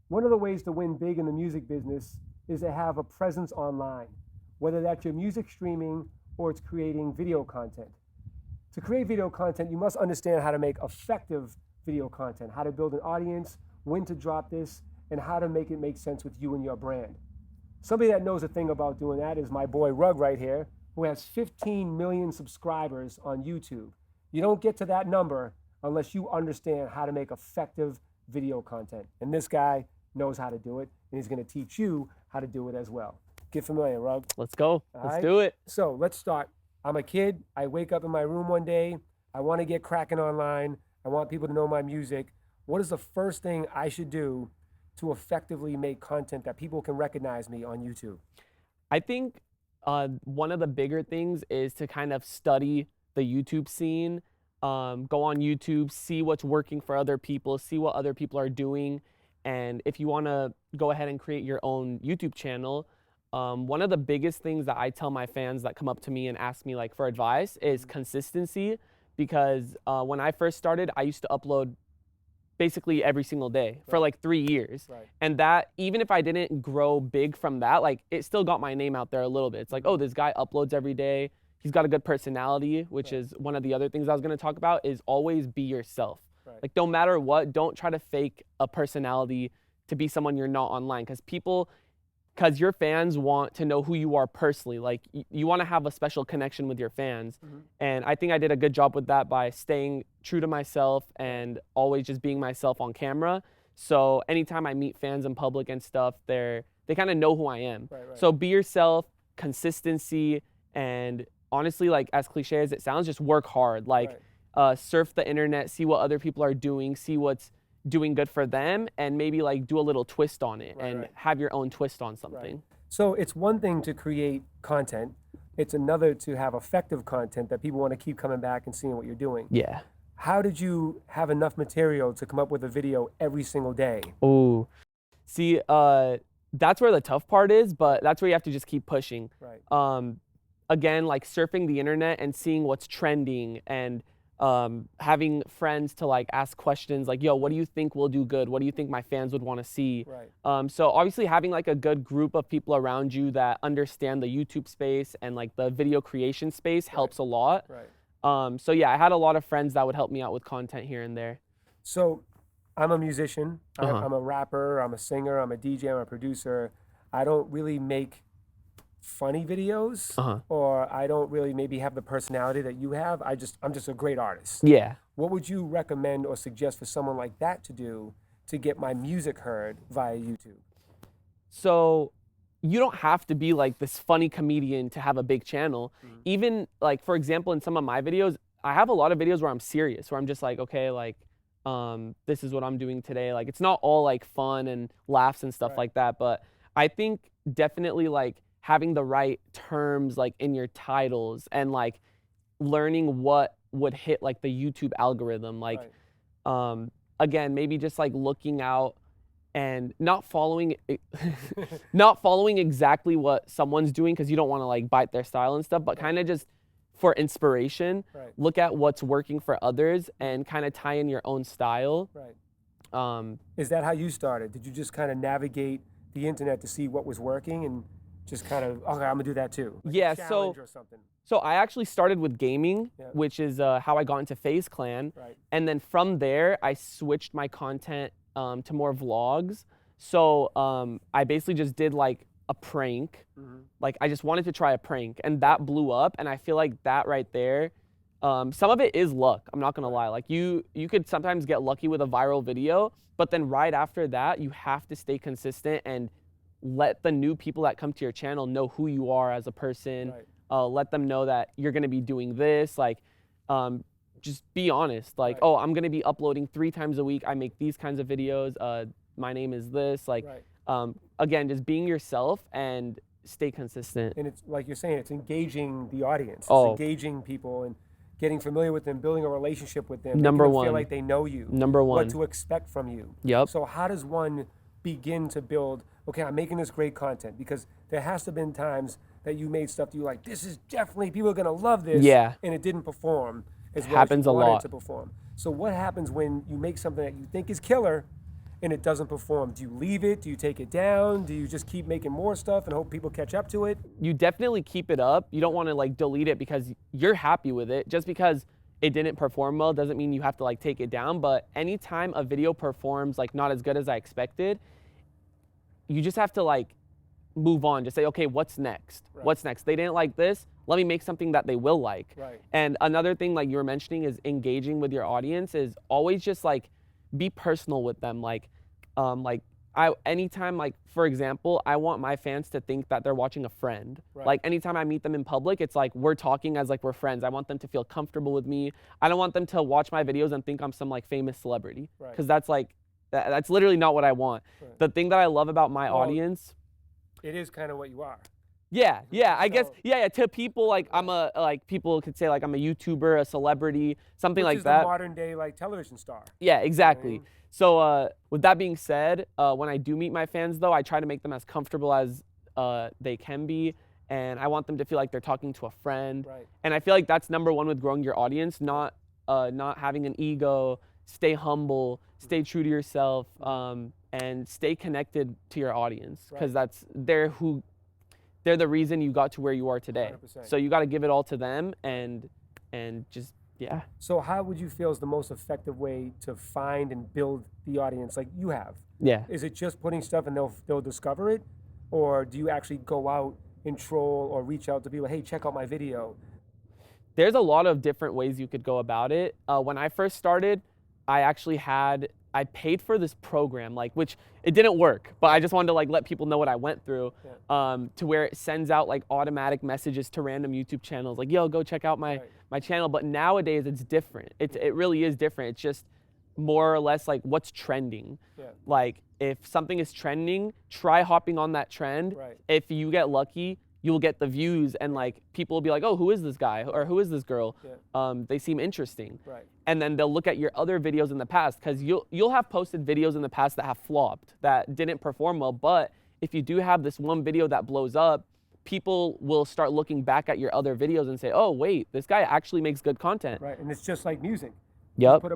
One of the ways to win big in the music business is to have a presence online, whether that's your music streaming or it's creating video content. To create video content, you must understand how to make effective video content, how to build an audience, when to drop this, and how to make it make sense with you and your brand. Somebody that knows a thing about doing that is my boy Rug right here, who has 15 million subscribers on YouTube. You don't get to that number unless you understand how to make effective video content. And this guy knows how to do it, and he's going to teach you how to do it as well. Get familiar, Rug. Let's go. Let's do it. So let's start. I'm a kid. I wake up in my room one day. I want to get cracking online. I want people to know my music. What is the first thing I should do to effectively make content that people can recognize me on YouTube? I think one of the bigger things is to kind of study the YouTube scene. Go on YouTube, see what's working for other people, see what other people are doing. And if you want to go ahead and create your own YouTube channel, one of the biggest things that I tell my fans that come up to me and ask me like for advice is consistency. Because when I first started, I used to upload basically every single day for like 3 years. Right. And that, even if I didn't grow big from that, like it still got my name out there a little bit. It's like, oh, this guy uploads every day. He's got a good personality, which is one of the other things I was going to talk about, is always be yourself. Right. Like no matter what, don't try to fake a personality to be someone you're not online, because your fans want to know who you are personally. Like you want to have a special connection with your fans. And I think I did a good job with that by staying true to myself and always just being myself on camera. So anytime I meet fans in public and stuff, they kind of know who I am. Right. So be yourself, consistency, and honestly, like as cliche as it sounds, just work hard. Like surf the internet, see what other people are doing, see what's doing good for them, and maybe like do a little twist on it and have your own twist on something. So it's one thing to create content. It's another to have effective content that people want to keep coming back and seeing what you're doing. Yeah. How did you have enough material to come up with a video every single day? Ooh. See, that's where the tough part is, but that's where you have to just keep pushing. Right. Again, like surfing the internet and seeing what's trending and having friends to like ask questions like, yo, what do you think will do good? What do you think my fans would want to see? Right. So obviously having like a good group of people around you that understand the YouTube space and like the video creation space helps a lot. Right. So yeah, I had a lot of friends that would help me out with content here and there. So I'm a musician. Uh-huh. I'm a rapper. I'm a singer. I'm a DJ. I'm a producer. I don't really make funny videos, or I don't really maybe have the personality that you have. I'm just a great artist. Yeah. What would you recommend or suggest for someone like that to do to get my music heard via YouTube? So you don't have to be like this funny comedian to have a big channel. Even like, for example, in some of my videos, I have a lot of videos where I'm serious, where I'm just like, okay, like, this is what I'm doing today. Like, it's not all like fun and laughs and stuff like that. But I think definitely like having the right terms like in your titles and like learning what would hit like the YouTube algorithm. Like, again, maybe just like looking out and not following exactly what someone's doing, because you don't want to like bite their style and stuff, but kind of just for inspiration, look at what's working for others and kind of tie in your own style. Right. Is that how you started? Did you just kind of navigate the internet to see what was working and just kind of, okay, I'm gonna do that too? Like yeah, a challenge or something? So I actually started with gaming, which is how I got into FaZe Clan. Right. And then from there, I switched my content to more vlogs. So I basically just did like a prank. Like I just wanted to try a prank, and that blew up. And I feel like that right there, some of it is luck. I'm not gonna lie. Like you could sometimes get lucky with a viral video, but then right after that, you have to stay consistent and let the new people that come to your channel know who you are as a person. Let them know that you're gonna be doing this. Like, just be honest. Like, oh, I'm gonna be uploading 3 times a week. I make these kinds of videos. My name is this. Like, again, just being yourself and stay consistent. And it's like you're saying, it's engaging the audience. It's engaging people and getting familiar with them, building a relationship with them. Number one. Feel like they know you. Number one. What to expect from you. Yep. So how does one begin to build, okay, I'm making this great content? Because there has to have been times that you made stuff that you like, this is definitely, people are gonna love this. Yeah. And it didn't perform as well Happens as you a wanted lot. it to perform. So what happens when you make something that you think is killer and it doesn't perform? Do you leave it? Do you take it down? Do you just keep making more stuff and hope people catch up to it? You definitely keep it up. You don't want to like delete it because you're happy with it. Just because it didn't perform well doesn't mean you have to like take it down. But anytime a video performs like not as good as I expected, you just have to like move on. Just say, okay, what's next? Right. What's next? They didn't like this. Let me make something that they will like. Right. And another thing like you were mentioning is engaging with your audience is always just like be personal with them. Like anytime, like for example, I want my fans to think that they're watching a friend. Right. Like anytime I meet them in public, it's like we're talking as like we're friends. I want them to feel comfortable with me. I don't want them to watch my videos and think I'm some like famous celebrity, Right. because that's like that's literally not what I want. Right. The thing that I love about my Well, audience, It is kind of what you are. yeah, I guess, So- yeah, to people like people could say like I'm a YouTuber, a celebrity, something Which like is that. the modern day like television star. Yeah, exactly. Mhm. So with that being said, when I do meet my fans though, I try to make them as comfortable as they can be, and I want them to feel like they're talking to a friend. Right. And I feel like that's number one with growing your audience, not having an ego. Stay humble, stay true to yourself, and stay connected to your audience, because they're the reason you got to where you are today. 100%. So you got to give it all to them, and just yeah. So how would you feel is the most effective way to find and build the audience like you have? Yeah. Is it just putting stuff and they'll discover it? Or do you actually go out and troll or reach out to people, hey, check out my video? There's a lot of different ways you could go about it. When I first started, I paid for this program, like, which it didn't work, but I just wanted to like let people know what I went through, to where it sends out like automatic messages to random YouTube channels, like, yo, go check out my channel. But nowadays it's different. It really is different. It's just more or less like what's trending. Yeah. Like if something is trending, try hopping on that trend. Right. If you get lucky, you'll get the views, and like people will be like, oh, who is this guy or who is this girl? Yeah. They seem interesting. Right. And then they'll look at your other videos in the past, because you'll have posted videos in the past that have flopped, that didn't perform well. But if you do have this one video that blows up, people will start looking back at your other videos and say, oh wait, this guy actually makes good content. Right. And it's just like music. Yep. You put a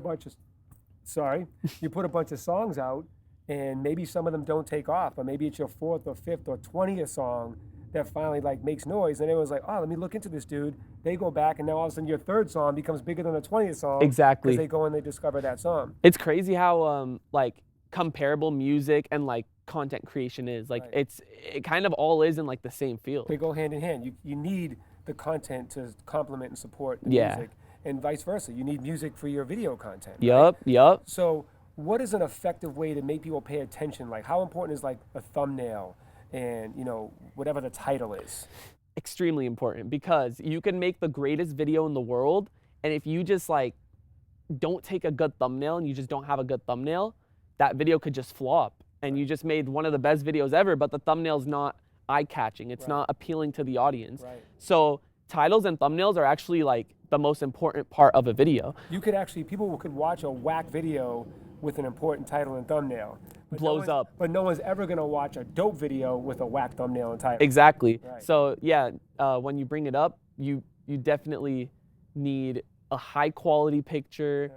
bunch of songs out, and maybe some of them don't take off, but maybe it's your 4th or 5th or 20th song that finally like makes noise, and everyone's like, oh, let me look into this dude. They go back, and now all of a sudden your 3rd song becomes bigger than the 20th song. Exactly. Because they go and they discover that song. It's crazy how like comparable music and like content creation is. Like it kind of all is in like the same field. They go hand in hand. You need the content to complement and support the Yeah. music, and vice versa. You need music for your video content. right? Yup. So what is an effective way to make people pay attention? Like how important is like a thumbnail and whatever the title is? Extremely important, because you can make the greatest video in the world, and if you just like don't take a good thumbnail and you just don't have a good thumbnail, that video could just flop, and you just made one of the best videos ever, but the thumbnail's not eye-catching. It's not appealing to the audience. Right. So titles and thumbnails are actually like the most important part of a video. You could actually, people could watch a whack video with an important title and thumbnail. But Blows up. But no one's ever gonna watch a dope video with a whack thumbnail and title. Exactly. Right. So yeah, when you bring it up, you definitely need a high quality picture,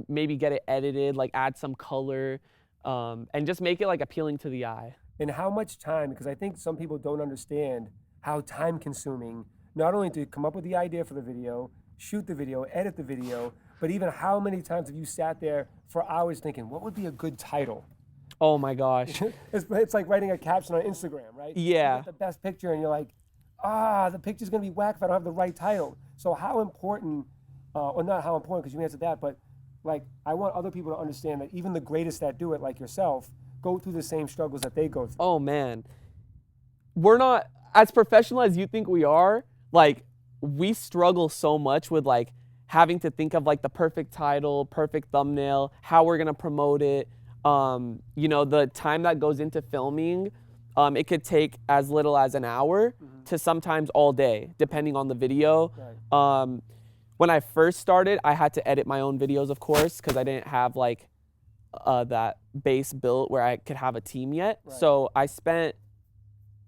maybe get it edited, like add some color, and just make it like appealing to the eye. And how much time, because I think some people don't understand how time consuming, not only to come up with the idea for the video, shoot the video, edit the video, but even how many times have you sat there for hours thinking, what would be a good title? Oh my gosh. It's like writing a caption on Instagram, right? Yeah. You get the best picture and you're like, the picture's gonna be whack if I don't have the right title. So how important, or not how important, because you answered that, but like I want other people to understand that even the greatest that do it, like yourself, go through the same struggles that they go through. Oh man. We're not as professional as you think we are. Like we struggle so much with like having to think of like the perfect title, perfect thumbnail, how we're gonna promote it. The time that goes into filming, it could take as little as an hour to sometimes all day, depending on the video. Right. When I first started, I had to edit my own videos, of course, because I didn't have like that base built where I could have a team yet. Right. So I spent,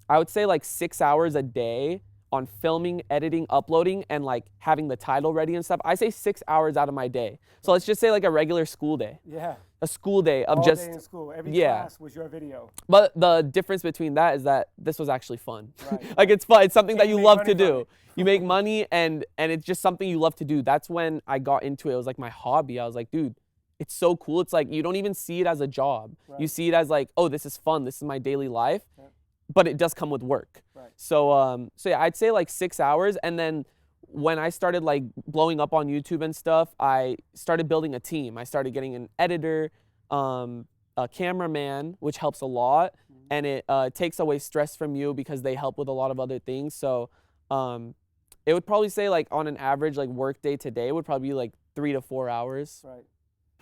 I would say like 6 hours a day on filming, editing, uploading, and like having the title ready and stuff, I say 6 hours out of my day. So let's just say like a regular school day. Yeah. A school day of All just day in school. Every yeah. class was your video. But the difference between that is that this was actually fun. Right. Like it's fun. It's something that And you you make love money to from do. it. You make money and it's just something you love to do. That's when I got into it. It was like my hobby. I was like, dude, it's so cool. It's like you don't even see it as a job. Right. You see it as like, oh, this is fun. This is my daily life. Yeah. But it does come with work. Right. So yeah, I'd say like 6 hours. And then when I started like blowing up on YouTube and stuff, I started building a team. I started getting an editor, a cameraman, which helps a lot, and it takes away stress from you because they help with a lot of other things. So it would probably say like on an average like work day today would probably be like 3 to 4 hours. Right.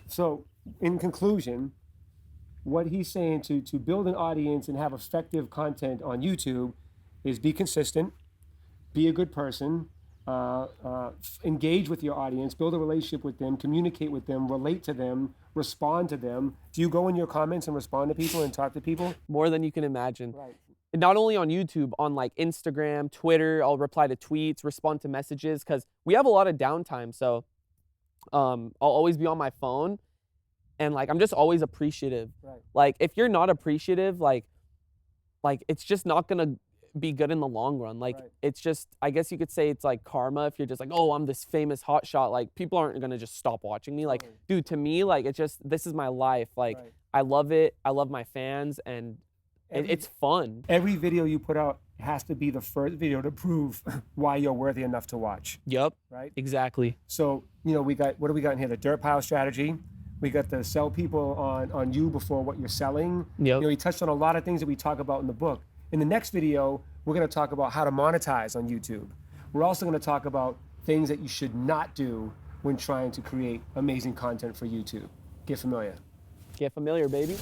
So in conclusion, what he's saying to build an audience and have effective content on YouTube is be consistent, be a good person, engage with your audience, build a relationship with them, communicate with them, relate to them, respond to them. Do you go in your comments and respond to people and talk to people? More than you can imagine. Right. Not only on YouTube, on like Instagram, Twitter, I'll reply to tweets, respond to messages, because we have a lot of downtime. So I'll always be on my phone and like I'm just always appreciative. Right. Like if you're not appreciative, like it's just not gonna be good in the long run. Like Right. it's just, I guess you could say it's like karma. If you're just like, oh, I'm this famous hotshot, like people aren't gonna just stop watching me. Like, Totally. dude, to me, like it's just, this is my life. Like Right. I love it. I love my fans and it's fun. Every video you put out has to be the first video to prove why you're worthy enough to watch. Yep. Right. Exactly. So, you know, we got, what do we got in here? The dirt pile strategy. We got the sell people on you before what you're selling. Yep. You know, he touched on a lot of things that we talk about in the book. In the next video, we're going to talk about how to monetize on YouTube. We're also going to talk about things that you should not do when trying to create amazing content for YouTube. Get familiar. Get familiar, baby.